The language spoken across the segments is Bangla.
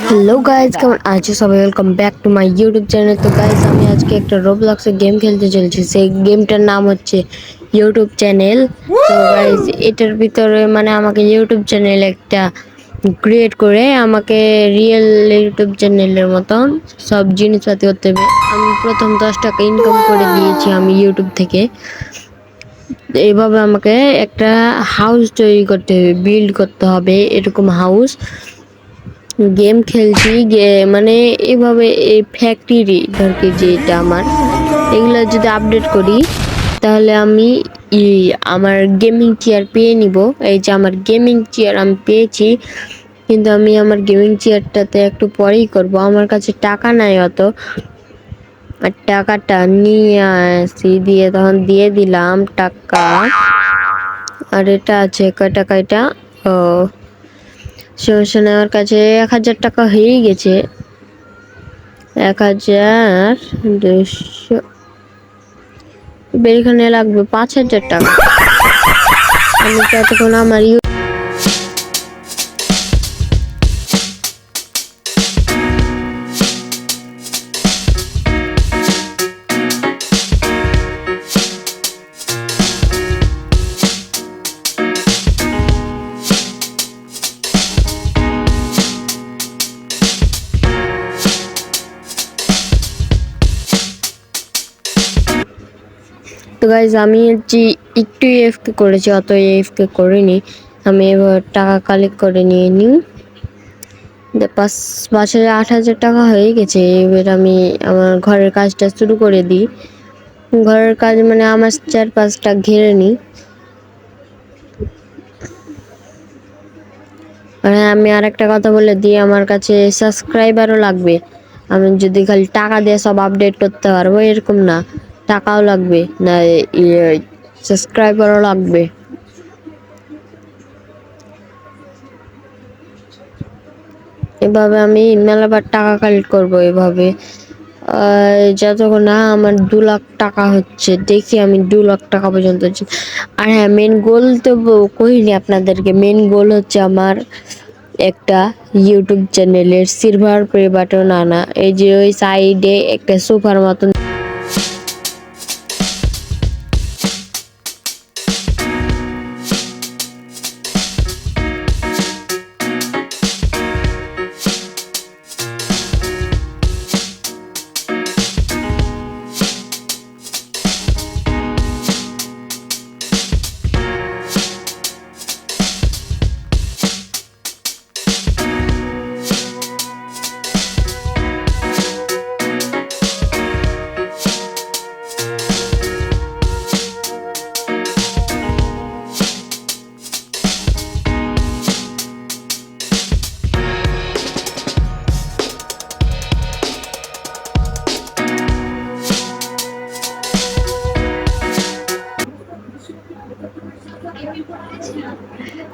হ্যালো গাইজ, কেমন আছো সবাই? Welcome back to my YouTube channel. তো গাইজ, আমি আজকে একটা রোবলক্সের গেম খেলতে চলেছি। সেই গেমটার নাম হচ্ছে ইউটিউব চ্যানেল। তো গাইজ, এটার ভিতরে মানে আমাকে ইউটিউব চ্যানেল একটা ক্রিয়েট করে আমাকে রিয়েল ইউটিউব চ্যানেলের মতন সব জিনিসপাতি করতে হবে। আমি প্রথম 10 টাকা ইনকাম করে দিয়েছি আমি ইউটিউব থেকে। এইভাবে আমাকে একটা হাউস তৈরি করতে হবে, বিল্ড করতে হবে এরকম হাউস। গেম খেলছি মানে এভাবে এই ফ্যাক্টরি ধরকে যেটা আমার এগুলো যদি আপডেট করি তাহলে আমি আমার গেমিং চেয়ার পেয়ে নিব। এই যে আমার গেমিং চেয়ার আমি পেয়েছি, কিন্তু আমি আমার গেমিং চেয়ারটাতে একটু পরেই করব। আমার কাছে টাকা নাই অত, আর টাকাটা নিয়ে আসি দিয়ে তখন দিয়ে দিলাম টাকা। আর এটা আছে কয় টাকা এটা? ও সমস্যা নেই, আমার কাছে 1000 টাকা হয়েই গেছে। 1200 এখানে লাগবে 5000 টাকা। আমি ততক্ষণ আমার তো গাইজ, আমি হচ্ছে একটু এফকে করেছি, অত এফকে করিনি। আমি এবার টাকা কালেক্ট করে নিয়ে নিই। 5,000 8,000 টাকা হয়ে গেছে। এবার আমি আমার ঘরের কাজটা শুরু করে দিই। ঘরের কাজ মানে আমার চারপাশটা ঘিরে নিই। মানে আমি আর একটা কথা বলে দিই, আমার কাছে সাবস্ক্রাইবারও লাগবে। আমি যদি খালি টাকা দিয়ে সব আপডেট করতে পারবো এরকম না, টাকাও লাগবে, না সাবস্ক্রাইবারও লাগবে। এভাবে আমি মেলাবার টাকা কালেক্ট করবো এভাবে। যতক্ষণ না আমার 2 লাখ টাকা হচ্ছে, দেখি আমি 2 লাখ টাকা পর্যন্ত হচ্ছে। আর হ্যাঁ, মেন গোল তো কইনি আপনাদেরকে। মেন গোল হচ্ছে আমার একটা ইউটিউব চ্যানেলের সিলভার প্লে বাটন আনা। এই যে ওই সাইডে একটা সোফার মতন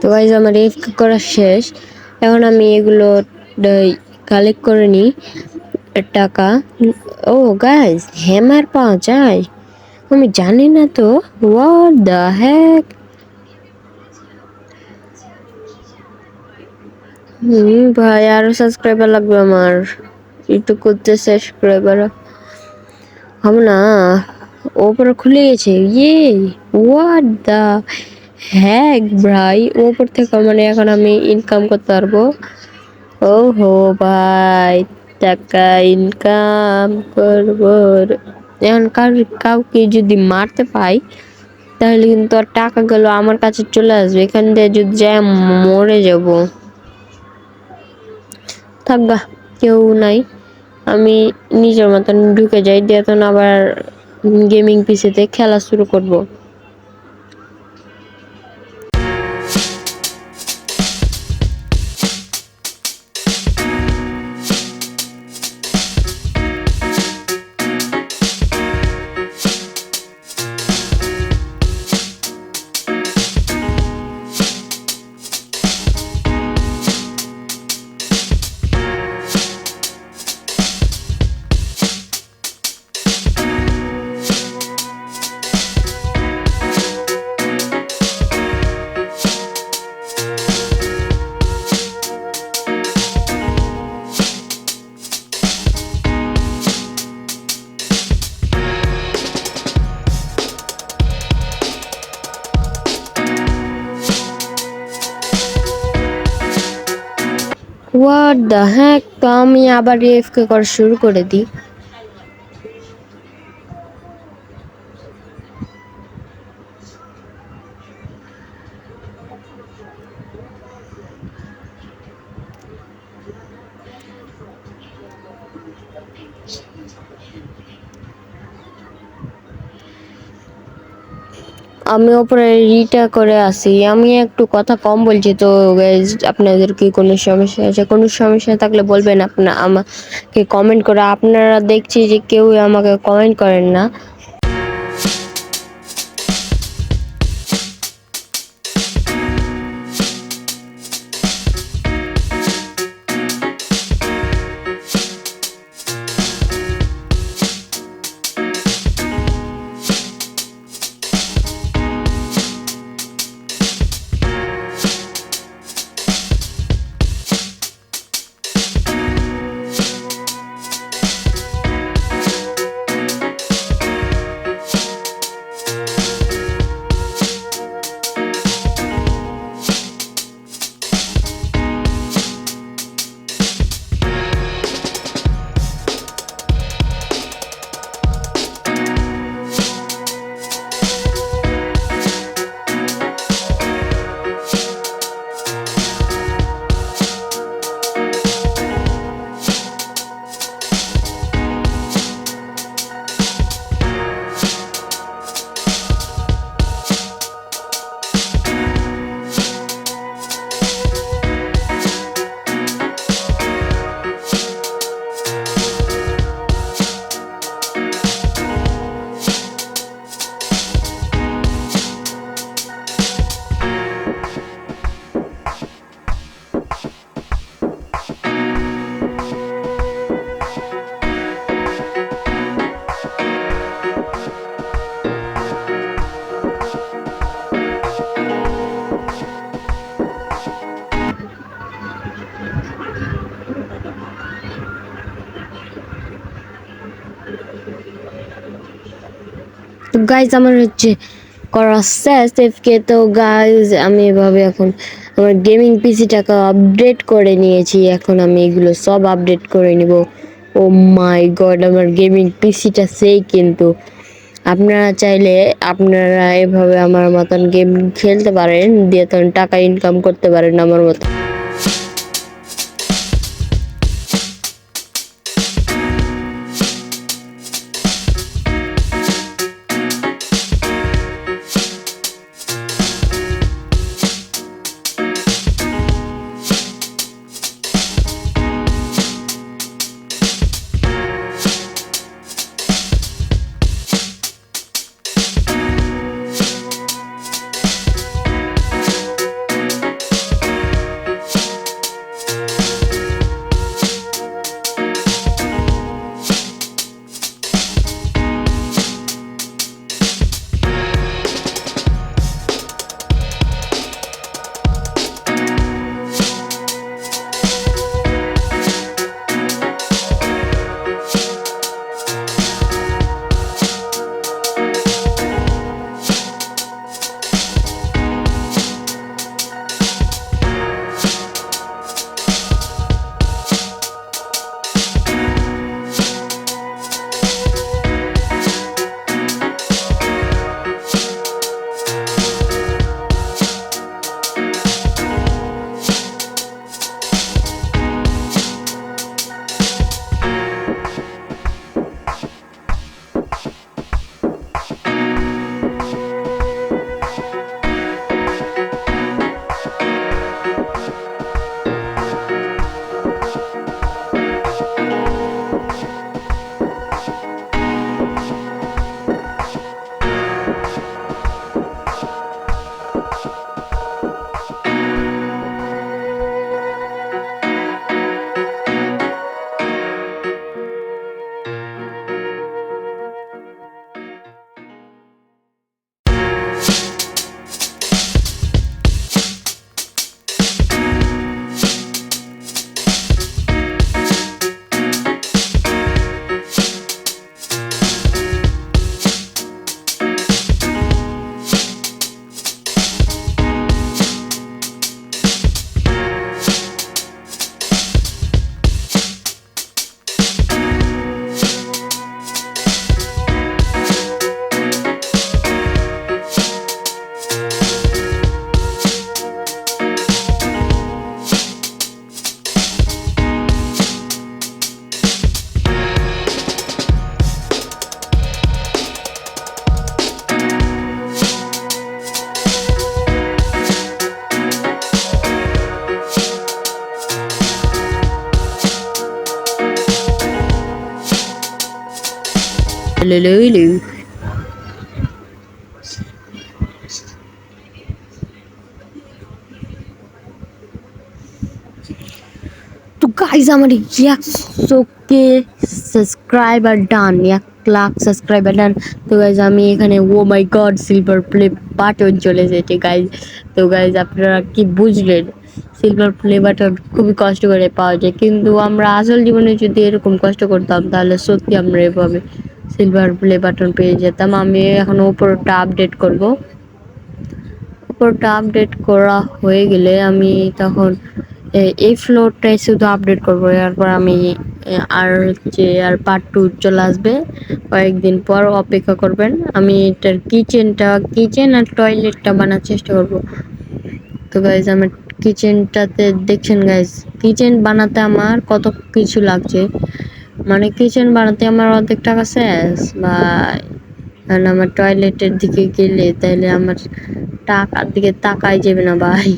তো গাইজ, আমার এফ করা শেষ। এখন আমি এগুলো কালেক্ট করে নিই টাকা। ও গাইজ, হ্যামার পাওয়া যায়? আমি জানি না তো। What the heck! ভাই, আরো সাবস্ক্রাইবার লাগবে আমার। একটু করতে সাবস্ক্রাইবার হবে না। ওপরে খুলে গেছে। হোয়াট দ্য হ্যাক ভাই! ওপর থেকে মানে এখন আমি ইনকাম করতে পারবো। ওহো ভাই, টাকা ইনকাম করবো। এখন কাউকে যদি মারতে পাই তাহলে কিন্তু আর টাকা গেল আমার কাছে চলে আসবে। এখান দিয়ে যদি যাই মরে যাব। থাকবা, কেউ নাই, আমি নিজের মতন ঢুকে যাই, দিয়ে তখন আবার গেমিং পিসিতে খেলা শুরু করব। What the heck! তো আমি আবার এএফকে করা শুরু করে দিই। আমি ওপরে রিটা করে আসি। আমি একটু কথা কম বলছি, তো গাইজ আপনাদের কি কোনো সমস্যা আছে? কোনো সমস্যা থাকলে বলবেন, আমাকে কমেন্ট করে। আপনারা দেখছি যে কেউই আমাকে কমেন্ট করেন না। তো গাইজ আমার হচ্ছে করা শেষ এফকে। তো গাইজ আমি এভাবে এখন আমার গেমিং পিসিটাকে আপডেট করে নিয়েছি। এখন আমি এগুলো সব আপডেট করে নিব। ও মাই গড, আমার গেমিং পিসিটা সেই, কিন্তু আপনারা চাইলে আপনারা এভাবে আমার মতন গেম খেলতে পারেন, দিয়ে তখন টাকা ইনকাম করতে পারেন আমার মতো। লইলু। তো গাইজ আমার 100K সাবস্ক্রাইবার ডান, 1 লাখ সাবস্ক্রাইবার ডান। তো গাইজ আমি এখানে ও মাই গড সিলভার প্লে বাটন চলে এসেছে গাইজ। তো গাইজ আপনারা কি বুঝলেন, সিলভার প্লে বাটন খুবই কষ্ট করে পাওয়া যায়, কিন্তু আমরা আসল জীবনে যদি এরকম কষ্ট করতাম তাহলে সত্যি আমরা এভাবে সিলভার প্লে বাটন পেয়ে যেতাম। আমি এখন উপরটা আপডেট করব। উপরটা আপডেট করা হয়ে গেলে আমি তখন এই ফ্লোরটাই শুধু আপডেট করবো। এরপর আমি আর পার্ট 2 চলে আসবে কয়েকদিন পর, অপেক্ষা করবেন। আমি এটার কিচেন আর টয়লেটটা বানার চেষ্টা করব। তো গাইজ আমার কিচেনটাতে দেখছেন গাইজ, কিচেন বানাতে আমার কত কিছু লাগছে, মানে কিচেন বানাতে আমার অর্ধেক টাকা শেষ ভাই। কারণ আমার টয়লেটের দিকে গেলে তাহলে আমার টাকার দিকে তাকাই যাবে না ভাই।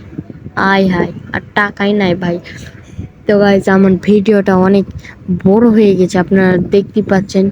আয় হায়, আর টাকাই নাই ভাই। তো গাইজ আমার ভিডিওটা অনেক বড় হয়ে গেছে, আপনারা দেখতে পাচ্ছেন।